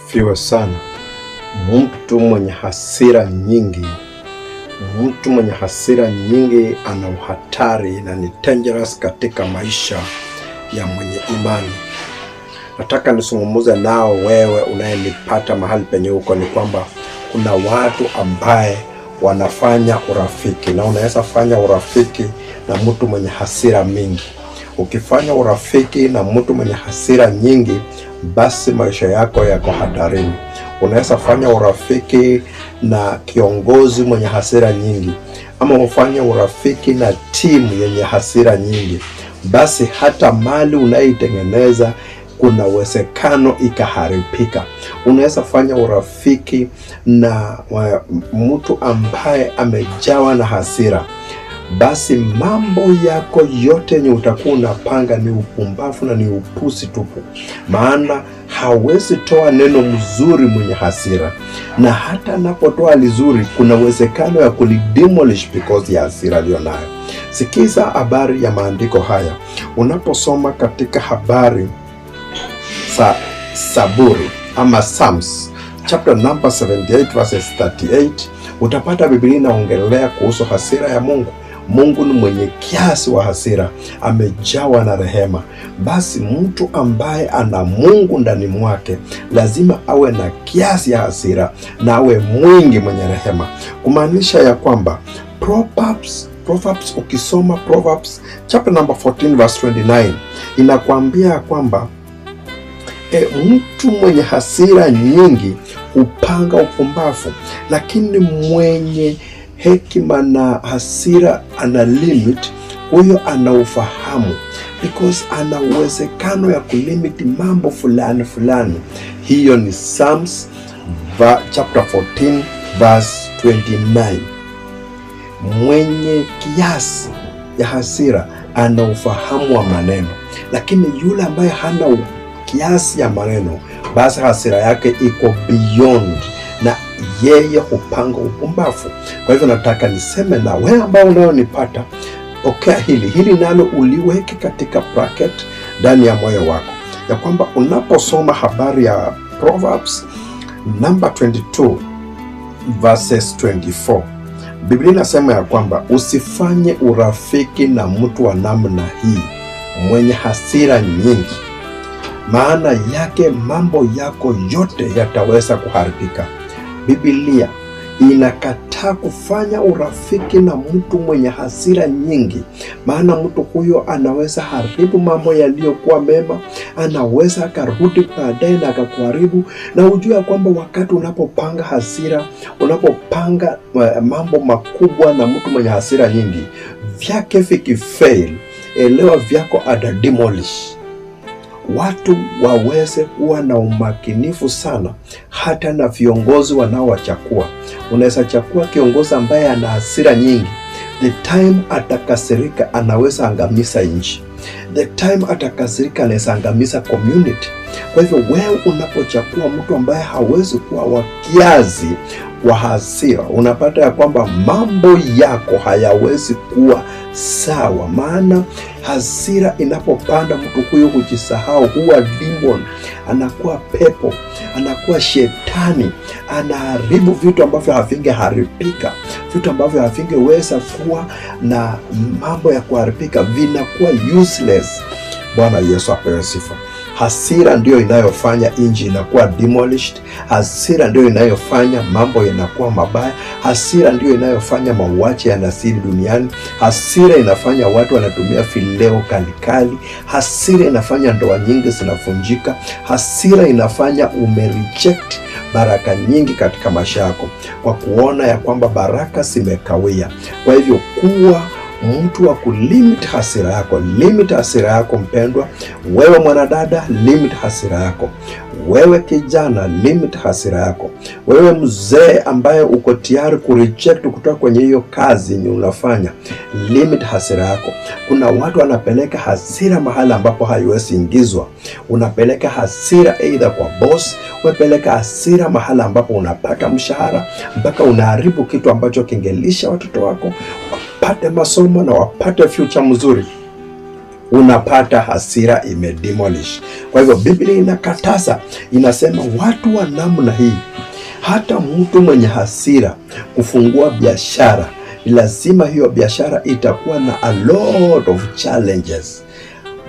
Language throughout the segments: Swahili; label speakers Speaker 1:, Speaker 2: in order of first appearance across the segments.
Speaker 1: asifiwe sana. Mtu mwenye hasira nyingi, ana uhatari na ni dangerous katika maisha ya mwenye imani. Nataka nisungumuze nao wewe unayenipata mahali penye uko, ni kwamba kuna watu ambaye wanafanya urafiki, na unaweza fanya urafiki na mtu mwenye hasira mingi. Ukifanya urafiki na mtu mwenye hasira nyingi, basi maisha yako yako hatarini. Unaweza fanya urafiki na kiongozi mwenye hasira nyingi, ama ufanye urafiki na timu yenye hasira nyingi, basi hata mali unayoitengeneza kuna uwezekano ikaharibika. Unaweza fanya urafiki na mtu ambaye amejawa na hasira, basi mambo yako yote yenye utakuwa unapanga ni upumbavu na ni upusi tupu, maana hawezi toa neno mzuri mwenye hasira, na hata anapotoa lizuri kuna uwezekano ya kulidemolish because ya hasira aliyonayo. Sikiza habari ya maandiko haya unaposoma katika habari Saburi ama Psalms chapter number 78 verses 38, utapata Biblia inaongelea kuhusu hasira ya Mungu. Mungu ni mwenye kiasi wa hasira, amejawa na rehema. Basi mtu ambaye ana Mungu ndani mwake lazima awe na kiasi ya hasira na awe mwingi mwenye rehema, kumaanisha ya kwamba Proverbs, ukisoma Proverbs chapter number 14 verse 29 inakwambia kwamba mtu mwenye hasira nyingi hupanga upumbavu, lakini mwenye hekima na hasira ana limit, huyo ana ufahamu, because ana uwezekano ya kulimiti mambo fulani fulani. Hiyo ni Psalms chapter 14 verse 29. Mwenye kiasi ya hasira ana ufahamu wa maneno, lakini yule ambaye hana kiasi ya maneno, basi hasira yake iko beyond, na yeye hupanga upumbavu. Kwa hivyo nataka niseme na wewe ambao unayonipata, pokea hili nalo uliweke katika bracket ndani ya moyo wako, ya kwamba unaposoma habari ya Proverbs number 22 verses 24, Biblia inasema ya kwamba usifanye urafiki na mtu wa namna hii mwenye hasira nyingi, maana yake mambo yako yote yataweza kuharibika. Biblia inakataa kufanya urafiki na mtu mwenye hasira nyingi, maana mtu huyo anaweza haribu mambo yaliyokuwa mema, anaweza akarudi baadaye na akakuharibu. Na ujue kwamba wakati unapopanga hasira, unapopanga mambo makubwa na mtu mwenye hasira nyingi, vyake vikifail, elewa vyako atademolish. Watu waweze kuwa na umakinifu sana, hata na viongozi wanaowachagua. Unaweza chagua kiongozi ambaye ana hasira nyingi, the time atakasirika anaweza angamiza nchi, the time atakasirika anaweza angamiza community. Kwa hivyo wewe unapochagua mtu ambaye hawezi kuwa wa kiasi wa hasira, unapata ya kwamba mambo yako hayawezi kuwa sawa, maana hasira inapopanda mtu huyo hujisahau, huwa demon, anakuwa pepo, anakuwa shetani, anaharibu vitu ambavyo havingeharibika, vitu ambavyo havingeweza kuwa na mambo ya kuharibika vinakuwa useless. Bwana Yesu apewe sifa. Hasira ndio inayofanya inji inakuwa demolished. Hasira ndio inayofanya mambo yanakuwa mabaya. Hasira ndio inayofanya mauaji yanazidi duniani. Hasira inafanya watu wanatumia vileo kalikali. Hasira inafanya ndoa nyingi zinavunjika. Hasira inafanya umereject baraka nyingi katika maisha yako, kwa kuona ya kwamba baraka zimekawia. Kwa hivyo kuwa mtu wa kulimit hasira yako. Limit hasira yako mpendwa. Wewe mwanadada, limit hasira yako. Wewe kijana, limit hasira yako. Wewe mzee ambaye uko tayari kureject kutoka kwenye hiyo kazi yenye unafanya, limit hasira yako. Kuna watu wanapeleka hasira mahali ambapo haiwezi ingizwa. Unapeleka hasira either kwa boss, unapeleka hasira mahali ambapo unapata mshahara, mpaka unaharibu kitu ambacho kingelisha watoto wako wapate masomo na wapate future mzuri. unapata hasira imedemolish. Kwa hivyo Biblia inakataza, inasema watu wa namna hii, hata mtu mwenye hasira kufungua biashara, lazima hiyo biashara itakuwa na a lot of challenges.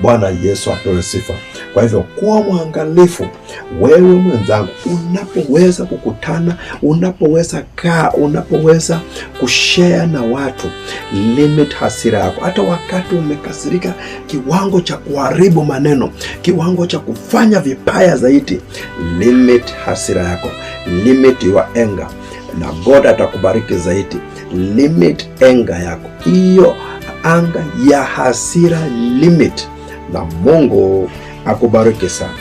Speaker 1: Bwana Yesu apewe sifa. Kwa hivyo kuwa mwangalifu wewe mwenzangu, unapoweza kukutana, unapoweza kaa, unapoweza kushare na watu, limit hasira yako. Hata wakati umekasirika kiwango cha kuharibu maneno, kiwango cha kufanya vibaya zaidi, limit hasira yako, limit your anger, na God atakubariki zaidi. Limit anger yako, hiyo anga ya hasira limit, na Mungu akubariki sana.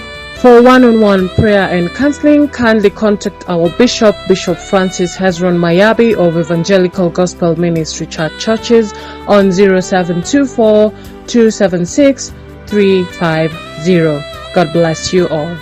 Speaker 2: For one-on-one prayer and counseling, kindly contact our Bishop, Bishop Francis Hezron Mayabi of Evangelical Gospel Ministry Churches on 0724 276 350. God bless you all.